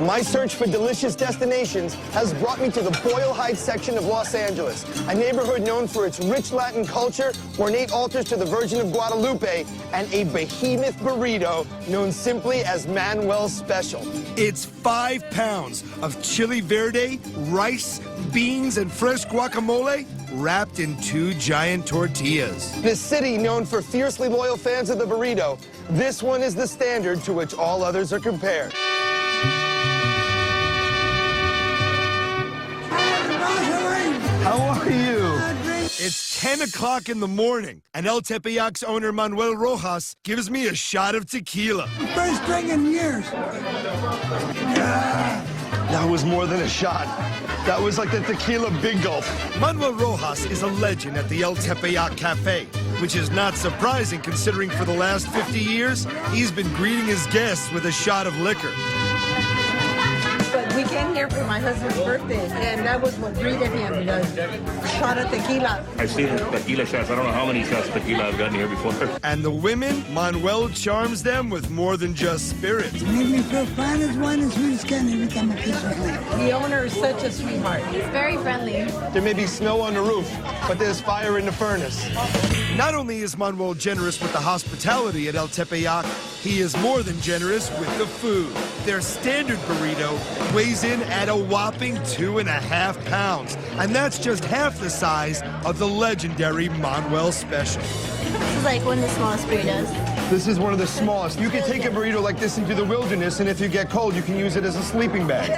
My search for delicious destinations has brought me to the Boyle Heights section of Los Angeles, a neighborhood known for its rich Latin culture, ornate altars to the Virgin of Guadalupe, and a behemoth burrito known simply as Manuel's Special. It's 5 pounds of chili verde, rice, beans, and fresh guacamole wrapped in 2 giant tortillas. This city known for fiercely loyal fans of the burrito, this one is the standard to which all others are compared. How are you? It's 10 o'clock in the morning, and El Tepeyac's owner, Manuel Rojas, gives me a shot of tequila. First drink in years. That was more than a shot. That was like the tequila big gulp. Manuel Rojas is a legend at the El Tepeyac Cafe, which is not surprising considering for the last 50 years, he's been greeting his guests with a shot of liquor. But we came here for my husband's birthday, and that was what greeted him, a shot of tequila. I've seen tequila shots. I don't know how many shots of tequila I've gotten here before. And the women, Manuel charms them with more than just spirits. Make me feel fine as wine and sweet as candy every time I kiss her hand. The owner is such a sweetheart. He's very friendly. There may be snow on the roof, but there's fire in the furnace. Not only is Manuel generous with the hospitality at El Tepeyac, he is more than generous with the food. Their standard burrito weighs in at a whopping 2.5 pounds, and that's just half the size of the legendary Manuel Special. This is like one of the smallest burritos. This is one of the smallest. You can take a burrito like this into the wilderness, and if you get cold, you can use it as a sleeping bag.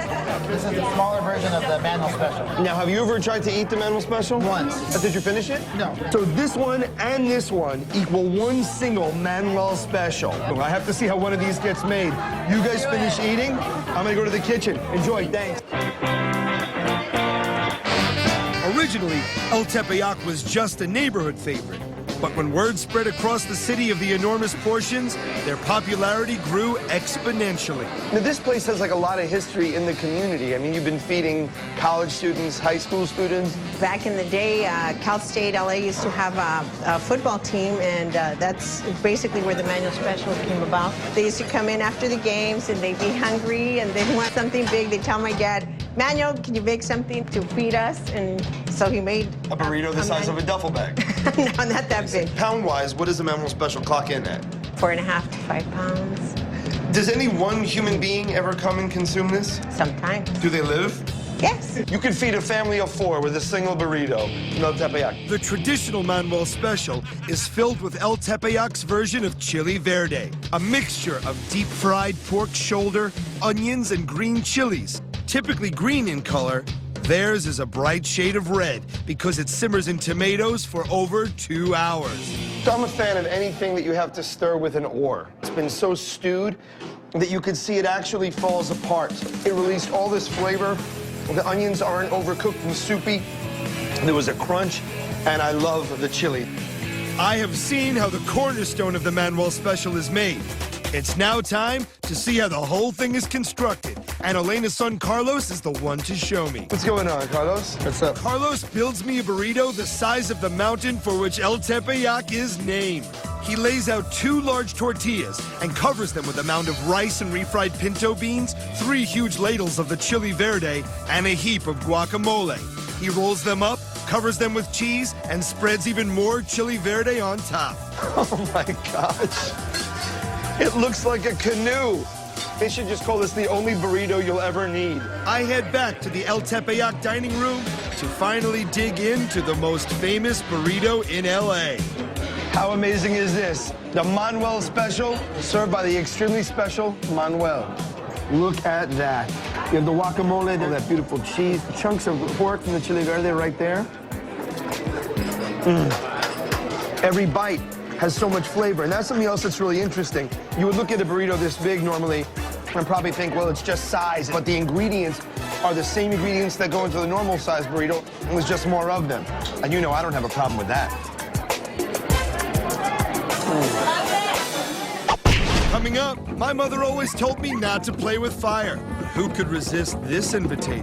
This is the smaller version of the Manuel Special. Now, have you ever tried to eat the Manuel Special? Once. Did you finish it? No. So this one and this one equal one single Manuel Special. I have to see how one of these gets made. You guys finish eating? I'm gonna go to the kitchen. Enjoy, thanks. Originally, El Tepeyac was just a neighborhood favorite. But when word spread across the city of the enormous portions, their popularity grew exponentially. Now, this place has like a lot of history in the community. I mean, you've been feeding college students, high school students. Back in the day, Cal State LA used to have a football team, and that's basically where the Manuel Special came about. They used to come in after the games, and they'd be hungry, and they'd want something big. They'd tell my dad, Manuel, can you make something to feed us? And so he made A burrito the size of a duffel bag. No, not that big. Pound-wise, what does the Manuel Special clock in at? 4.5 to 5 pounds. Does any one human being ever come and consume this? Sometimes. Do they live? Yes. You could feed a family of 4 with a single burrito in El Tepeyac. The traditional Manuel Special is filled with El Tepeyac's version of chili verde, a mixture of deep-fried pork shoulder, onions, and green chilies. Typically green in color, theirs is a bright shade of red because it simmers in tomatoes for over 2 hours. So I'm a fan of anything that you have to stir with an oar. It's been so stewed that you could see it actually falls apart. It released all this flavor. The onions aren't overcooked and soupy. There was a crunch, and I love the chili. I have seen how the cornerstone of the Manuel Special is made. It's now time to see how the whole thing is constructed. And Elena's son, Carlos, is the one to show me. What's going on, Carlos? What's up? Carlos builds me a burrito the size of the mountain for which El Tepeyac is named. He lays out 2 large tortillas and covers them with a mound of rice and refried pinto beans, 3 huge ladles of the chili verde, and a heap of guacamole. He rolls them up, covers them with cheese, and spreads even more chili verde on top. Oh, my gosh. It looks like a canoe. They should just call this the only burrito you'll ever need. I head back to the El Tepeyac dining room to finally dig into the most famous burrito in LA. How amazing is this? The Manuel Special, served by the extremely special Manuel. Look at that. You have the guacamole, there, that beautiful cheese, chunks of pork from the chili verde right there. Every bite has so much flavor, and that's something else that's really interesting. You would look at a burrito this big normally and probably think, well, it's just size, but the ingredients are the same ingredients that go into the normal size burrito, and there's just more of them. And you know I don't have a problem with that. Coming up, my mother always told me not to play with fire. Who could resist this invitation?